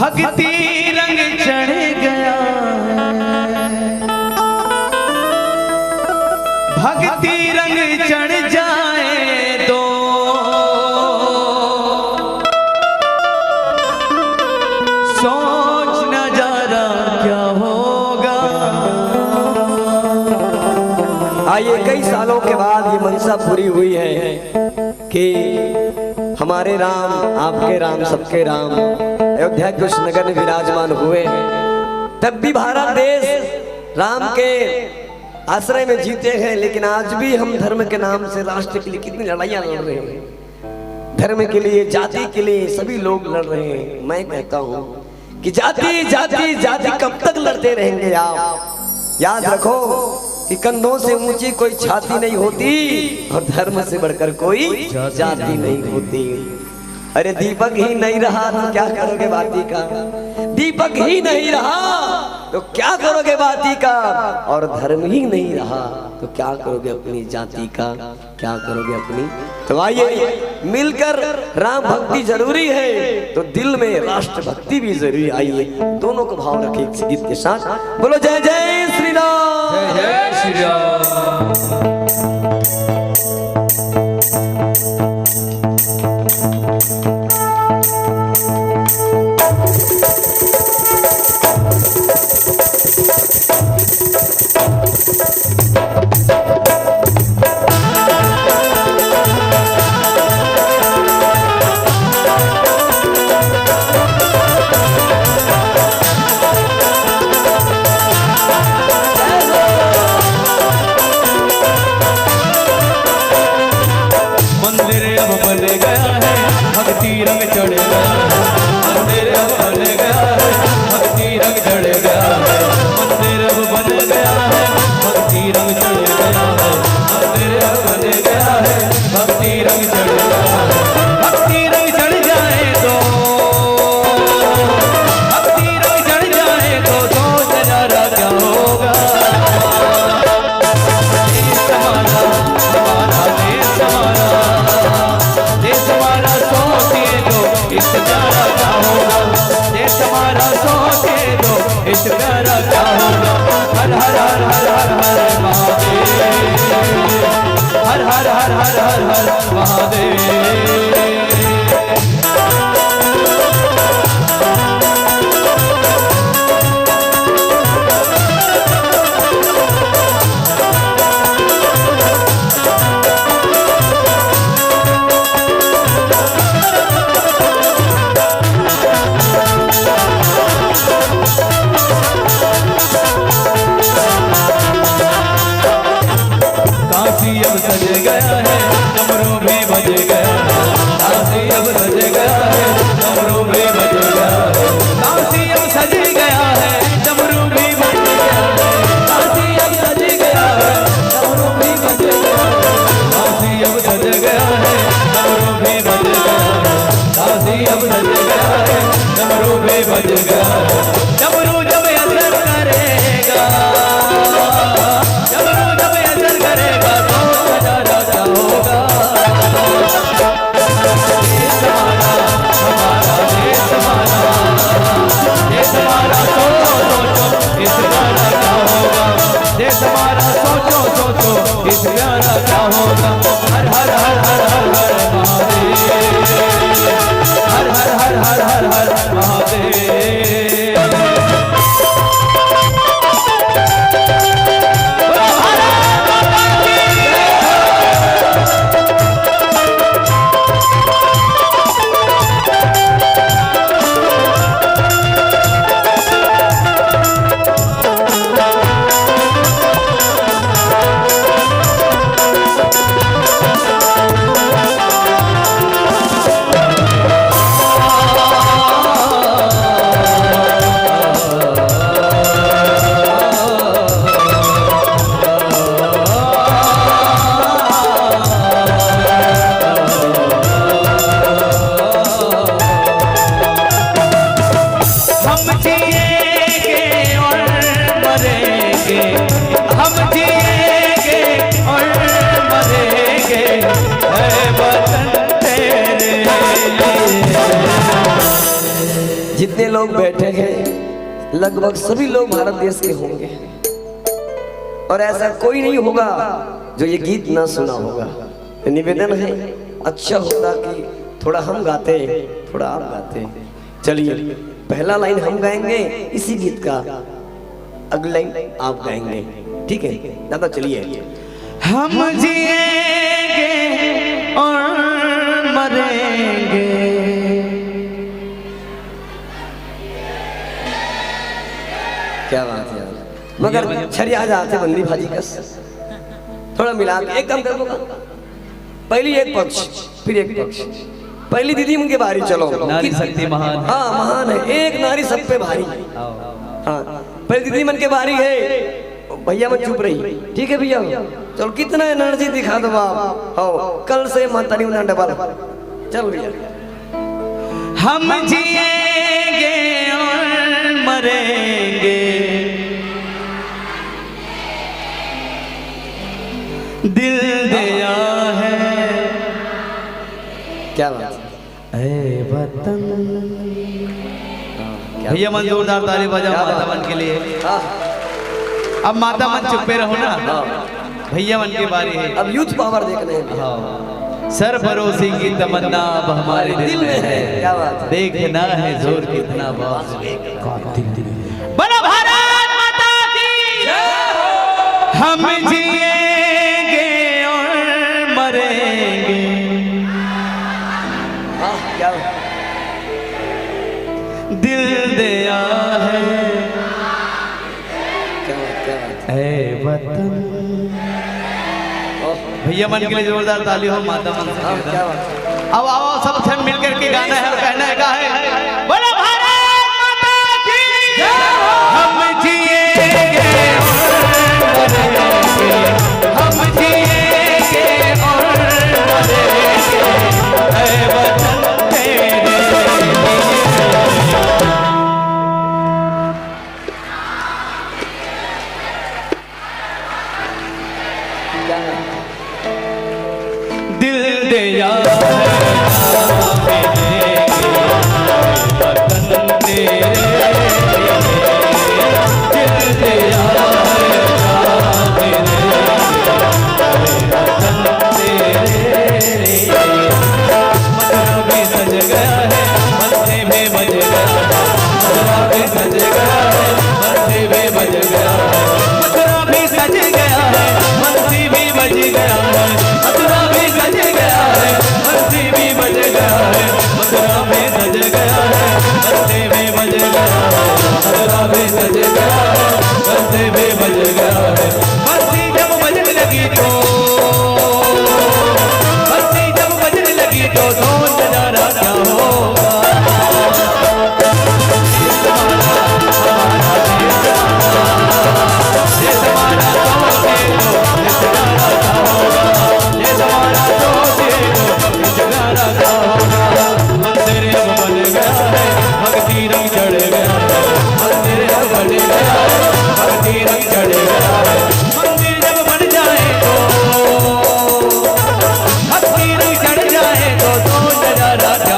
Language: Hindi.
भक्ति रंग चढ़ गया, भक्ति रंग चढ़ जाए तो सोच न जरा क्या होगा। आइए कई सालों के बाद ये मनसा पूरी हुई है कि हमारे राम, आपके राम, सबके राम अयोध्या कृष्णनगर में विराजमान हुए। तब भी भारत देश राम के आश्रय में जीते हैं, लेकिन आज भी हम धर्म के नाम से राष्ट्र के लिए कितनी लड़ाइयां लड़ रहे हैं। धर्म के लिए, जाति के लिए सभी लोग लड़ रहे हैं। मैं कहता हूं कि जाति जाति जाति कब तक लड़ते रहेंगे आप? याद रखो कि कंधों से ऊंची कोई छाती नहीं होती और धर्म से बढ़कर कोई जाति नहीं होती। अरे दीपक ही नहीं रहा तो क्या करोगे बाती का? दीपक ही नहीं रहा तो क्या करोगे बाती का? और धर्म ही नहीं रहा तो क्या करोगे अपनी जाति का? क्या करोगे अपनी? तो आइए मिलकर राम भक्ति जरूरी है तो दिल में राष्ट्र भक्ति भी जरूरी। आइए दोनों को भाव रखे इस गीत के साथ। बोलो जय जय श्री राम, जय जय श्री राम। रंग चढ़ गया है मंदिर अब बन गया है, भक्ति रंग चढ़ गया है मंदिर अब बन गया है, भक्ति रंग चढ़ गया है मंदिर अब बन गया है, भक्ति रंग चढ़ गया है। भक्ति रंग चढ़ जाए तो, भक्ति रंग चढ़ जाए तो सोच नजारा क्या होगा। देश हमारा, हमारा देश हमारा, देश हमारा सोचिए तो इस प्यारा क्या होगा। देश हमारा सोचे तो इस प्यारा क्या होगा। हर हर हर हर हर हर महादेव, हर हर हर हर हर हर महादेव। अब सज गया है डमरू भी बज गया है, काशी अब सज गया है डमरू भी बज गया है, काशी अब सज गया है डमरू भी बज गया है, काशी अब सज गया है डमरू भी बज गया है, काशी अब सज गया है डमरू भी बज गया है, काशी अब सज गया है डमरू भी बज गया है। डमरू जब असर करेगा, डमरू जब असर करेगा तो नजारा क्या होगा। देश हमारा, हमारा देश हमारा, देश हमारा सोचो इस प्यारा क्या होगा। देश हमारा सोचो सोचो इस प्यारा क्या होगा। हर हर हर हर हर हर महादेव, हर हर हर हर हर हर महादेव। लोग बैठे हैं लगभग सभी लोग भारत देश के होंगे और ऐसा कोई नहीं होगा जो ये गीत ना सुना होगा। निवेदन है अच्छा होता कि थोड़ा हम गाते थोड़ा आप गाते। चलिए पहला लाइन हम गाएंगे इसी गीत का, अगली लाइन आप गाएंगे, ठीक है दादा? चलिए। हम जिएंगे और मरेंगे, क्या बात है यार, मगर छरिया जाते बंदी भाजी का थोड़ा मिला के एक काम कर दो, पहली एक पक्ष फिर एक पक्ष। पहली दीदी उनके बारी चलो, नारी शक्ति महान। हाँ महान है, एक नारी सब पे भारी। हाँ पहली दीदी मन के बारी है, भैया मत चुप रही, ठीक है भैया? चलो कितना एनर्जी दिखा दो आप, हो कल से माता नहीं उन्हें डबल। चल भैया। हम जिएंगे और मरेंगे, दिल दिया है। क्या बात ऐ वतन। भैया मन जोरदार ताली बजाओ माता मन के लिए। अब माता मन चुप्पे रहो ना, भैया मन की बारी है। अब यूथ पावर देखने हैं। सर भरोसे की तमन्ना अब हमारे दिल में है, क्या बात है? देखना है जोर कितना बहुत। बड़ा भारत माता की जय। हम जिएंगे और मरेंगे, क्या दिल दिया है। ऐ वतन। भैया मन के लिए जोरदार ताली हो, माता मन से। क्या बात? अब आओ सब सब मिलकर के गाना है और कहना है का है, बोलो भारत माता की जय। हम जिएंगे और मरेंगे, हम जिएंगे और मरेंगे, ऐ वतन तेरे दिल दिया वतन तेरे, दिल दिया मथुरा भी सज गया है, मस्ती में बज गया, मथुरा भी सज गया है, मस्ती में बज गया, मथुरा भी सज गया है, मस्ती भी बज गया है, मथुरा भी सज गया है, मस्ती भी बज गया है, मथुरा भी सज गया है, मस्ती भी बज गया है, मथुरा भी सज गया है, मस्ती भी बज गया है। मस्ती जब बजने लगी तो, मस्ती जब बजने लगी तो सोच नजारा क्या होगा। ये जमाना सोचे तो नजारा क्या होगा, ये जमाना सोचे तो नजारा क्या होगा। मंदिर अब बन गया है, भक्ति रंग चढ़ गया है, मंदिर अब बन गया है, भक्ति रंग चढ़ गया है। मंदिर जब बन जाए तो, भक्ति रंग चढ़ जाए तो नजारा क्या